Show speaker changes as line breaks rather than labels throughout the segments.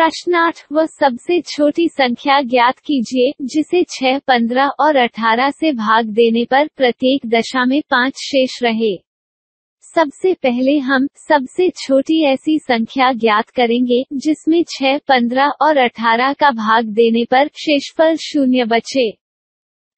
प्रश्न 8, वह सबसे छोटी संख्या ज्ञात कीजिए जिसे 6, 15 और 18 से भाग देने पर प्रत्येक दशा में 5 शेष रहे। सबसे पहले हम सबसे छोटी ऐसी संख्या ज्ञात करेंगे जिसमें 6, 15 और 18 का भाग देने पर शेषफल 0 बचे।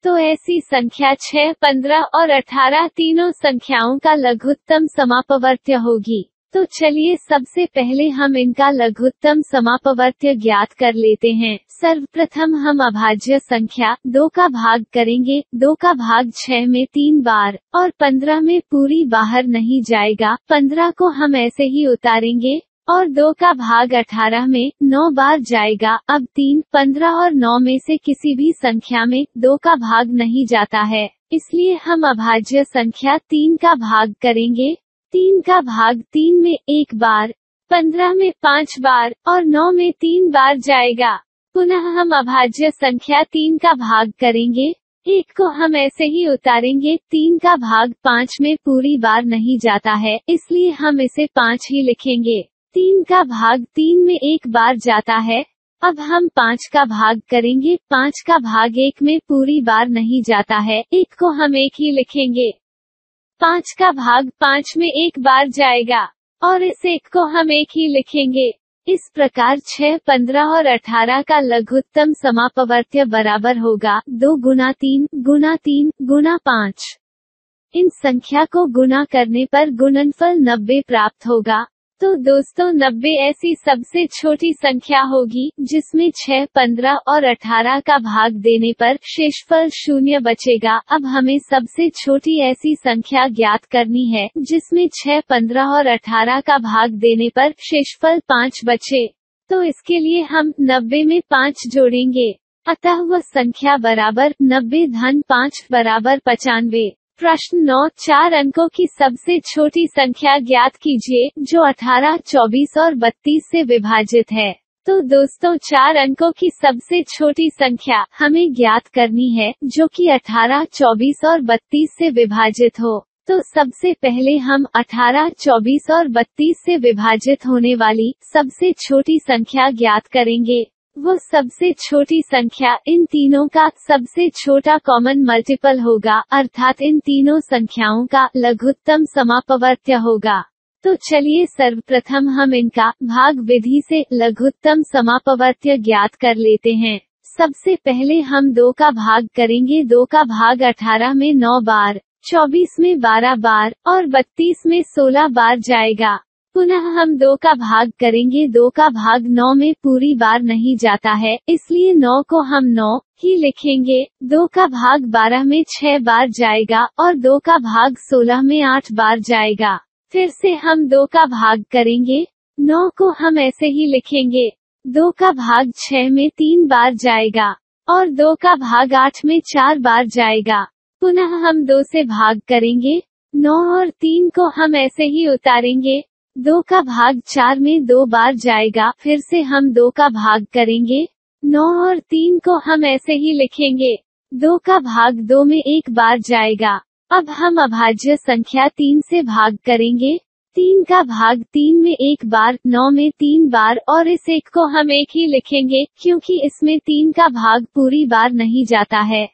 तो ऐसी संख्या 6, 15 और 18 तीनों संख्याओं का लघुत्तम समापवर्त्य होगी। तो चलिए सबसे पहले हम इनका लघुत्तम समापवर्त्य ज्ञात कर लेते हैं। सर्वप्रथम हम अभाज्य संख्या 2 का भाग करेंगे। 2 का भाग 6 में 3 बार और 15 में पूरी बाहर नहीं जाएगा। 15 को हम ऐसे ही उतारेंगे और 2 का भाग 18 में 9 बार जाएगा। अब 3, 15 और 9 में से किसी भी संख्या में 2 का भाग नहीं जाता है, इसलिए हम अभाज्य संख्या 3 का भाग करेंगे। 3 का भाग 3 में 1 बार, 15 में 5 बार और 9 में 3 बार जाएगा। पुनः हम अभाज्य संख्या 3 का भाग करेंगे। 1 को हम ऐसे ही उतारेंगे। 3 का भाग 5 में पूरी बार नहीं जाता है, इसलिए हम इसे 5 ही लिखेंगे। 3 का भाग 3 में 1 बार जाता है। अब हम 5 का भाग करेंगे। 5 का भाग 1 में पूरी बार नहीं जाता है, 1 को हम 1 ही लिखेंगे। 5 का भाग 5 में 1 बार जाएगा और इस 1 को हम 1 ही लिखेंगे। इस प्रकार 6, 15 और 18 का लघुत्तम समापवर्त्य बराबर होगा 2 गुना 3 गुना 3 गुना 5। इन संख्या को गुना करने पर गुणनफल 90 प्राप्त होगा। तो दोस्तों 90 ऐसी सबसे छोटी संख्या होगी जिसमें 6, 15 और 18 का भाग देने पर शेषफल 0 बचेगा। अब हमें सबसे छोटी ऐसी संख्या ज्ञात करनी है जिसमें 6, 15 और 18 का भाग देने पर शेषफल 5 बचे। तो इसके लिए हम 90 में 5 जोड़ेंगे, अतः वह संख्या बराबर 90 धन 5 बराबर 95। प्रश्न 9, 4 अंकों की सबसे छोटी संख्या ज्ञात कीजिए जो 18, 24 और 32 से विभाजित है। तो दोस्तों 4 अंकों की सबसे छोटी संख्या हमें ज्ञात करनी है जो कि 18, 24 और 32 से विभाजित हो। तो सबसे पहले हम 18, 24 और 32 से विभाजित होने वाली सबसे छोटी संख्या ज्ञात करेंगे। वो सबसे छोटी संख्या इन तीनों का सबसे छोटा कॉमन मल्टीपल होगा, अर्थात इन तीनों संख्याओं का लघुत्तम समापवर्त्य होगा। तो चलिए सर्वप्रथम हम इनका भाग विधि से लघुत्तम समापवर्त्य ज्ञात कर लेते हैं। सबसे पहले हम 2 का भाग करेंगे। 2 का भाग 18 में 9 बार, 24 में 12 बार और 32 में 16 बार जाएगा। पुनः हम 2 का भाग करेंगे। 2 का भाग 9 में पूरी बार नहीं जाता है, इसलिए 9 को हम 9 ही लिखेंगे। 2 का भाग 12 में 6 बार जाएगा और 2 का भाग 16 में 8 बार जाएगा। फिर से हम 2 का भाग करेंगे। 9 को हम ऐसे ही लिखेंगे। 2 का भाग 6 में 3 बार जाएगा और 2 का भाग 8 में 4 बार जाएगा। पुनः हम 2 से भाग करेंगे। 9 और 3 को हम ऐसे ही उतारेंगे। 2 का भाग 4 में 2 बार जाएगा। फिर से हम 2 का भाग करेंगे। 9 और 3 को हम ऐसे ही लिखेंगे। 2 का भाग 2 में 1 बार जाएगा। अब हम अभाज्य संख्या 3 से भाग करेंगे। 3 का भाग 3 में 1 बार, 9 में 3 बार और इस 1 को हम 1 ही लिखेंगे क्योंकि इसमें 3 का भाग पूरी बार नहीं जाता है।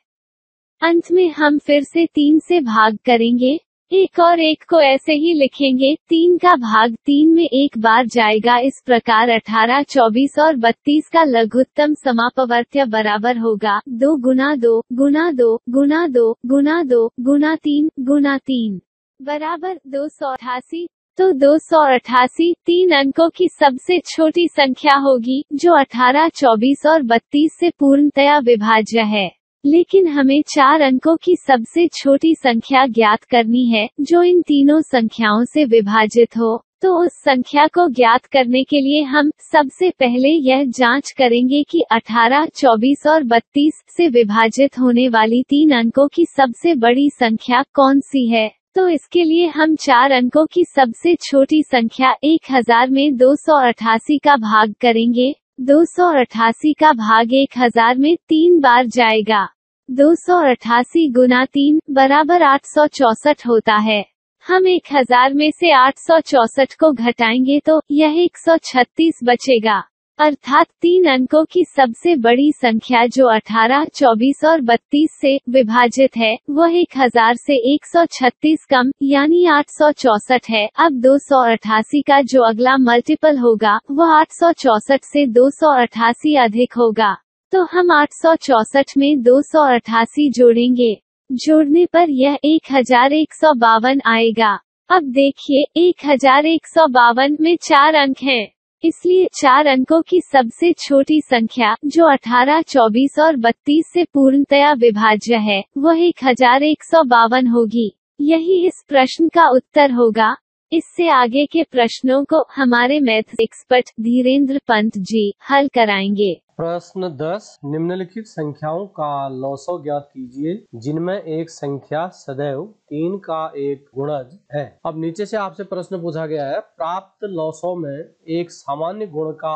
अंत में हम फिर से 3 से भाग करेंगे। 1 और 1 को ऐसे ही लिखेंगे। 3 का भाग 3 में 1 बार जाएगा। इस प्रकार 18, 24 और 32 का लघुत्तम समापवर्त्य बराबर होगा 2 गुना 2 गुना 2 गुना 2 गुना 2 गुना 3 गुना 3 बराबर 288। तो 288 3 अंकों की सबसे छोटी संख्या होगी जो 18, 24 और 32 से पूर्णतया विभाज्य है। लेकिन हमें 4 अंकों की सबसे छोटी संख्या ज्ञात करनी है जो इन तीनों संख्याओं से विभाजित हो। तो उस संख्या को ज्ञात करने के लिए हम सबसे पहले यह जांच करेंगे कि 18, 24 और 32 से विभाजित होने वाली 3 अंकों की सबसे बड़ी संख्या कौन सी है। तो इसके लिए हम 4 अंकों की सबसे छोटी संख्या 1000 में 288 का भाग करेंगे। 288 का भाग 1000 में 3 बार जाएगा। 288 गुना 3 बराबर 864 होता है। हम 1000 में से 864 को घटाएंगे तो यह 136 बचेगा। अर्थात 3 अंकों की सबसे बड़ी संख्या जो 18, 24 और 32 से विभाजित है, वह 1000 से 136 कम यानी 864 है। अब 288 का जो अगला मल्टीपल होगा, वह 864 से 288 अधिक होगा। तो हम 864 में 288 जोड़ेंगे। जोड़ने पर यह 1152 आएगा। अब देखिए 1152 में 4 अंक हैं, इसलिए 4 अंकों की सबसे छोटी संख्या जो 18, 24 और 32 से पूर्णतया विभाज्य है, वह 1152 होगी। यही इस प्रश्न का उत्तर होगा। इससे आगे के प्रश्नों को हमारे मैथ्स एक्सपर्ट धीरेन्द्र पंत जी हल कराएंगे।
प्रश्न 10, निम्नलिखित संख्याओं का लौसौ ज्ञात कीजिए जिनमें एक संख्या सदैव 3 का एक गुणज है। अब नीचे से आपसे प्रश्न पूछा गया है, प्राप्त लौसौ में एक सामान्य गुण का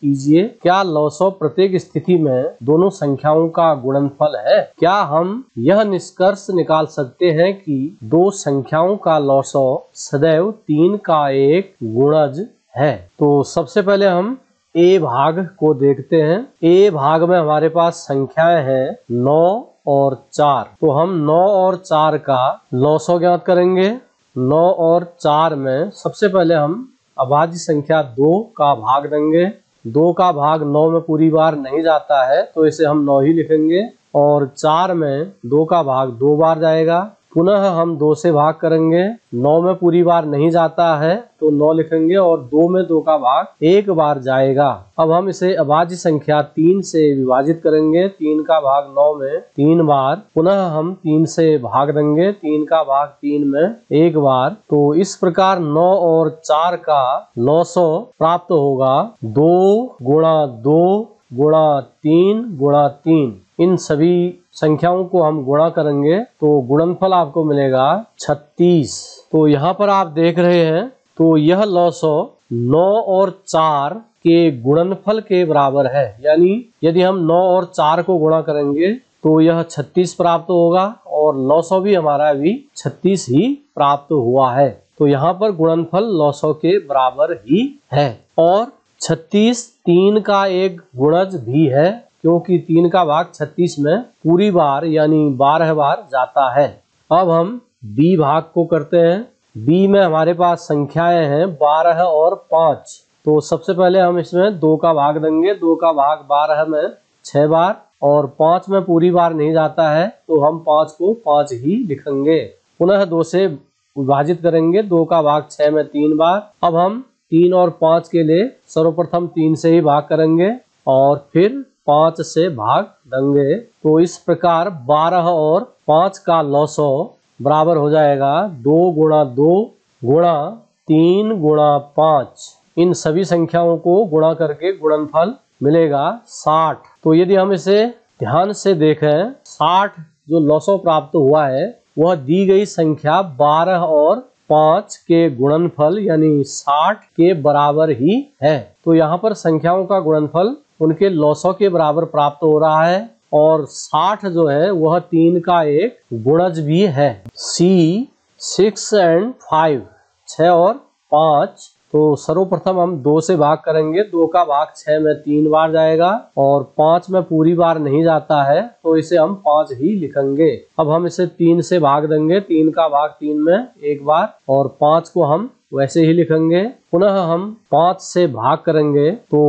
कीजिए। क्या लौसौ प्रत्येक स्थिति में दोनों संख्याओं का गुणनफल है? क्या हम यह निष्कर्ष निकाल सकते हैं कि दो संख्याओं का लौसौ सदैव 3 का एक गुणज है? तो सबसे पहले हम ए भाग को देखते हैं। ए भाग में हमारे पास संख्याएं हैं 9 और 4। तो हम 9 और 4 का लौसौ ज्ञात करेंगे। 9 और 4 में सबसे पहले हम अभाज्य संख्या 2 का भाग देंगे। 2 का भाग 9 में पूरी बार नहीं जाता है, तो इसे हम 9 ही लिखेंगे। और 4 में 2 का भाग 2 बार जाएगा। पुनः हम 2 से भाग करेंगे। 9 में पूरी बार नहीं जाता है, तो 9 लिखेंगे और 2 में 2 का भाग 1 बार जाएगा। अब हम इसे अभाज्य संख्या 3 से विभाजित करेंगे। 3 का भाग 9 में 3 बार। पुनः हम 3 से भाग देंगे। 3 का भाग 3 में 1 बार। तो इस प्रकार 9 और 4 का लौसौ प्राप्त होगा 2 गुणा 2 गुणा 3 गुणा 3। इन सभी संख्याओं को हम गुणा करेंगे तो गुणनफल आपको मिलेगा 36। तो यहाँ पर आप देख रहे हैं, तो यह लौसौ 9 और 4 के गुणनफल के बराबर है। यानी यदि हम 9 और 4 को गुणा करेंगे तो यह 36 प्राप्त होगा और लौसौ भी हमारा अभी 36 ही प्राप्त हुआ है। तो यहाँ पर गुणनफल लौसौ के बराबर ही है। और 36 3 का एक गुणज भी है, क्योंकि 3 का भाग 36 में पूरी बार यानी 12 बार जाता है। अब हम बी भाग को करते हैं। बी में हमारे पास संख्याएं हैं 12 और 5। तो सबसे पहले हम इसमें 2 का भाग देंगे। 2 का भाग 12 में 6 बार और 5 में पूरी बार नहीं जाता है, तो हम 5 को 5 ही लिखेंगे। पुनः 2 से विभाजित करेंगे। 2 का भाग 6 में 3 बार। अब हम 3 और 5 के लिए सर्वप्रथम 3 से ही भाग करेंगे और फिर 5 से भाग देंगे। तो इस प्रकार 12 और 5 का लौसौ बराबर हो जाएगा 2 गुणा 2 गुणा 3 गुणा 5। इन सभी संख्याओं को गुणा करके गुणनफल मिलेगा 60। तो यदि हम इसे ध्यान से देखें, 60 जो लौसौ प्राप्त हुआ है वह दी गई संख्या 12 और 5 के गुणनफल यानी 60 के बराबर ही है। तो यहाँ पर संख्याओं का गुणनफल उनके लौसौ के बराबर प्राप्त हो रहा है और 60 जो है वह 3 का एक गुणज भी है। सी 6 and 5, 6 और 5। तो सर्वप्रथम हम 2 से भाग करेंगे। 2 का भाग 6 में 3 बार जाएगा और 5 में पूरी बार नहीं जाता है, तो इसे हम 5 ही लिखेंगे। अब हम इसे 3 से भाग देंगे। 3 का भाग 3 में 1 बार और 5 को हम वैसे ही लिखेंगे। पुनः हम 5 से भाग करेंगे तो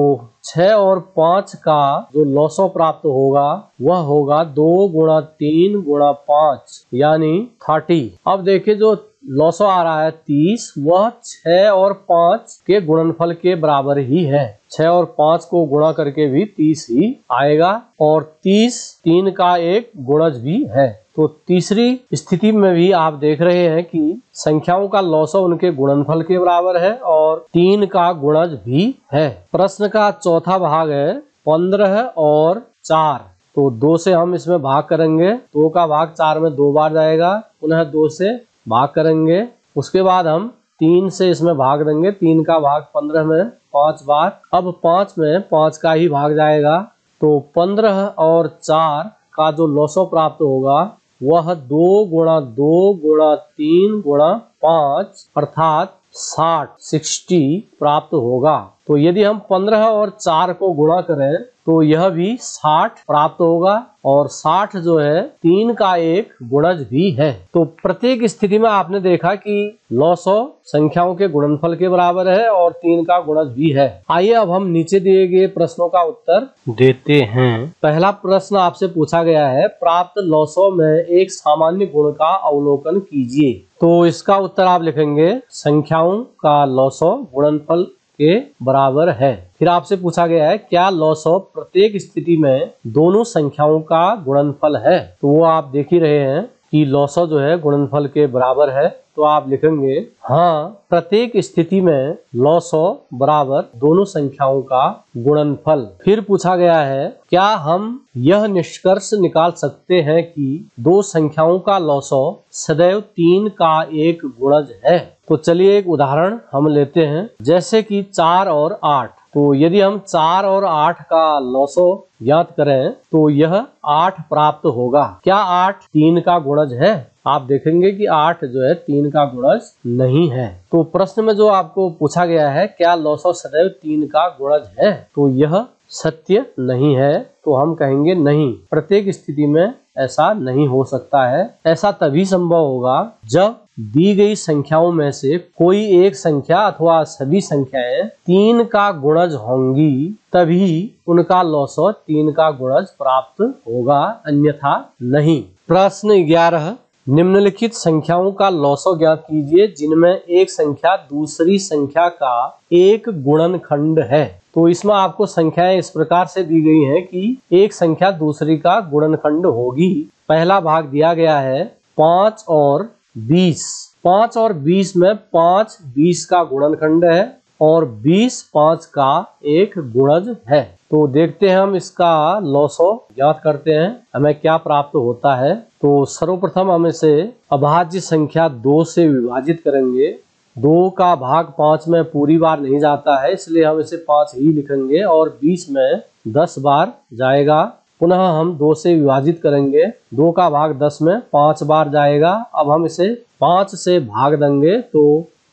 6 और 5 का जो लौसौ प्राप्त होगा वह होगा 2 गुणा 3 गुणा 5 यानी 30। अब देखिए जो लौसौ आ रहा है 30, वह 6 और 5 के गुणनफल के बराबर ही है। 6 और 5 को गुणा करके भी 30 ही आएगा और 30 3 का एक गुणज भी है। तो तीसरी स्थिति में भी आप देख रहे हैं कि संख्याओं का लौसौ उनके गुणनफल के बराबर है और 3 का गुणज भी है। प्रश्न का चौथा भाग है 15 और 4। तो 2 से हम इसमें भाग करेंगे। 2 का भाग 4 में 2 बार जाएगा। पुनः 2 से भाग करेंगे। उसके बाद हम 3 से इसमें भाग देंगे। 3 का भाग 15 में 5 बार। अब 5 में 5 का ही भाग जाएगा। तो 15 और 4 का जो लौसौ प्राप्त होगा वह 2 गुणा 2 गुणा 3 गुणा 5 अर्थात 60 प्राप्त होगा। तो यदि हम 15 और 4 को गुणा करें तो यह भी 60 प्राप्त होगा और 60 जो है 3 का एक गुणज भी है। तो प्रत्येक स्थिति में आपने देखा कि लॉसो संख्याओं के गुणनफल के बराबर है और 3 का गुणज भी है। आइए अब हम नीचे दिए गए प्रश्नों का उत्तर देते हैं। पहला प्रश्न आपसे पूछा गया है, प्राप्त लॉसो में एक सामान्य गुण का अवलोकन कीजिए। तो इसका उत्तर आप लिखेंगे संख्याओं का लॉसो गुणनफल के बराबर है। फिर आपसे पूछा गया है, क्या लॉसो प्रत्येक स्थिति में दोनों संख्याओं का गुणनफल है। तो वो आप देख ही रहे हैं कि लॉसो जो है गुणनफल के बराबर है। तो आप लिखेंगे हाँ, प्रत्येक स्थिति में लॉसो बराबर दोनों संख्याओं का गुणनफल। फिर पूछा गया है, क्या हम यह निष्कर्ष निकाल सकते हैं कि दो संख्याओं का लॉसो सदैव 3 का एक गुणज है। तो चलिए एक उदाहरण हम लेते हैं, जैसे कि 4 और 8। तो यदि हम 4 और 8 का लॉसो ज्ञात करें तो यह 8 प्राप्त होगा। क्या 8 3 का गुणज है? आप देखेंगे कि 8 जो है 3 का गुणज नहीं है। तो प्रश्न में जो आपको पूछा गया है, क्या लॉसो सदैव 3 का गुणज है, तो यह सत्य नहीं है। तो हम कहेंगे नहीं, प्रत्येक स्थिति में ऐसा नहीं हो सकता है। ऐसा तभी संभव होगा जब दी गई संख्याओं में से कोई एक संख्या अथवा सभी संख्याएं 3 का गुणज होंगी, तभी उनका लॉसो 3 का गुणज प्राप्त होगा, अन्यथा नहीं। प्रश्न 11, निम्नलिखित संख्याओं का लॉसो ज्ञात कीजिए जिनमें एक संख्या दूसरी संख्या का एक गुणनखंड है। तो इसमें आपको संख्याएं इस प्रकार से दी गई हैं कि एक संख्या दूसरी का गुणनखंड होगी। पहला भाग दिया गया है 5 और 20। 5 और 20 में 5 20 का गुणनखंड है और 20 5 का एक गुणज है। तो देखते हैं हम इसका लॉसो ज्ञात करते हैं, हमें क्या प्राप्त होता है। तो सर्वप्रथम हम इसे अभाज्य संख्या 2 से विभाजित करेंगे। 2 का भाग 5 में पूरी बार नहीं जाता है, इसलिए हम इसे 5 ही लिखेंगे और 20 में 10 बार जाएगा। पुनः हम 2 से विभाजित करेंगे, 2 का भाग 10 में 5 बार जाएगा। अब हम इसे 5 से भाग देंगे तो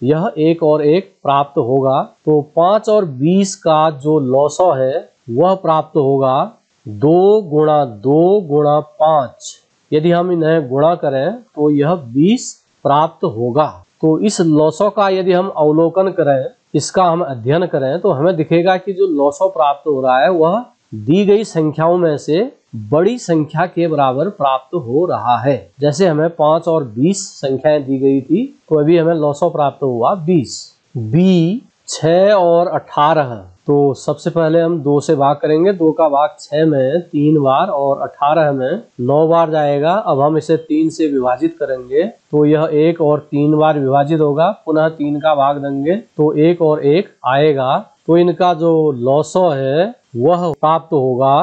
यह 1 और 1 प्राप्त होगा। तो 5 और 20 का जो लॉसो है वह प्राप्त होगा 2 गुणा 2 गुणा 5। यदि हम इन्हें गुणा करें तो यह 20 प्राप्त होगा। तो इस लॉसो का यदि हम अवलोकन करें, इसका हम अध्ययन करें, तो हमें दिखेगा कि जो लॉसो प्राप्त हो रहा है वह दी गई संख्याओं में से बड़ी संख्या के बराबर प्राप्त हो रहा है। जैसे हमें 5 और 20 संख्याएं दी गई थी, तो अभी हमें लॉसो प्राप्त हुआ 20। बी 6 और 18। तो सबसे पहले हम 2 से भाग करेंगे, 2 का भाग 6 में 3 बार और 18 में 9 बार जाएगा। अब हम इसे 3 से विभाजित करेंगे तो यह 1 और 3 बार विभाजित होगा। पुनः 3 का भाग देंगे तो 1 और 1 आएगा। तो इनका जो लॉसो है वह प्राप्त होगा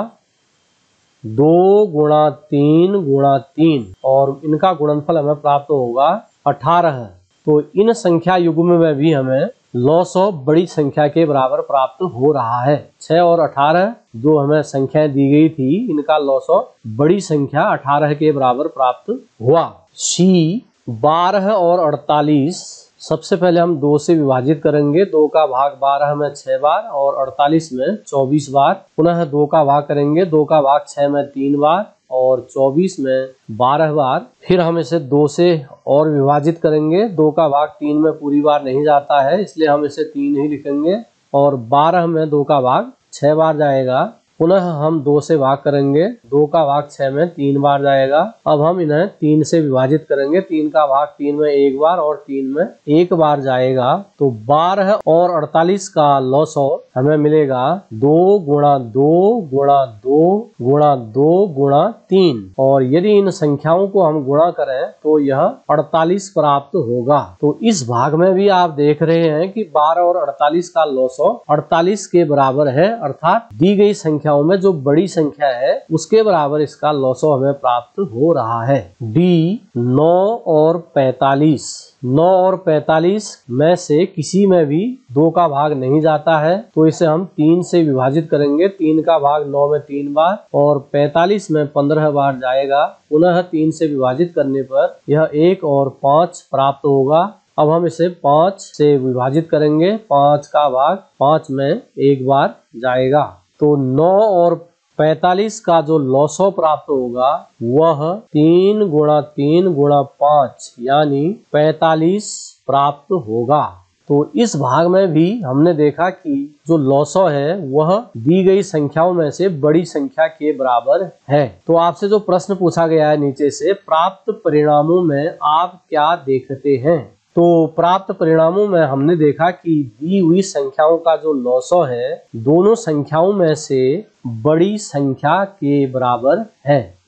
2 गुणा 3 गुणा 3 और इनका गुणनफल हमें प्राप्त होगा 18। तो इन संख्या युग्म में भी हमें लॉसो बड़ी संख्या के बराबर प्राप्त हो रहा है। 6 और 18 जो हमें संख्याएं दी गई थी, इनका लॉसो बड़ी संख्या 18 के बराबर प्राप्त हुआ। सी 12 और 48। सबसे पहले हम 2 से विभाजित करेंगे, 2 का भाग 12 में 6 बार और 48 में 24 बार। पुनः 2 का भाग करेंगे, 2 का भाग 6 में 3 बार और 24 में 12 बार। फिर हम इसे 2 से और विभाजित करेंगे, 2 का भाग 3 में पूरी बार नहीं जाता है, इसलिए हम इसे 3 ही लिखेंगे और 12 में 2 का भाग 6 बार जाएगा। पुनः हम 2 से भाग करेंगे, 2 का भाग 6 में 3 बार जाएगा। अब हम इन्हें 3 से विभाजित करेंगे, 3 का भाग 3 में 1 बार और 3 में 1 बार जाएगा। तो 12 और 48 का लॉसो हमें मिलेगा 2 गुणा 2 गुणा 2 गुणा 2 गुणा 3। और यदि इन संख्याओं को हम गुणा करें तो यह 48 प्राप्त होगा। तो इस भाग में भी आप देख रहे हैं कि 12 और 48 का लॉसो 48 के बराबर है, अर्थात दी गई संख्या में जो बड़ी संख्या है उसके बराबर इसका लॉसो हमें प्राप्त हो रहा है। डी 9 और 45। 9 और 45 में से किसी में भी 2 का भाग नहीं जाता है, तो इसे हम 3 से विभाजित करेंगे। 3 का भाग 9 में 3 बार और 45 में 15 बार जाएगा। पुनः 3 से विभाजित करने पर यह 1 और 5 प्राप्त होगा। अब हम इसे 5 से विभाजित करेंगे। 5 का भाग 5 में 1 बार जाएगा। तो 9 और 45 का जो लौसौ प्राप्त होगा वह 3 गुणा 3 गुणा 5 यानी 45 प्राप्त होगा। तो इस भाग में भी हमने देखा कि जो लौसौ है वह दी गई संख्याओं में से बड़ी संख्या के बराबर है। तो आपसे जो प्रश्न पूछा गया है नीचे से, प्राप्त परिणामों में आप क्या देखते हैं? तो प्राप्त परिणामों में हमने देखा कि दी हुई संख्याओं का जो लौसौ है दोनों संख्याओं में से बड़ी संख्या के बराबर है।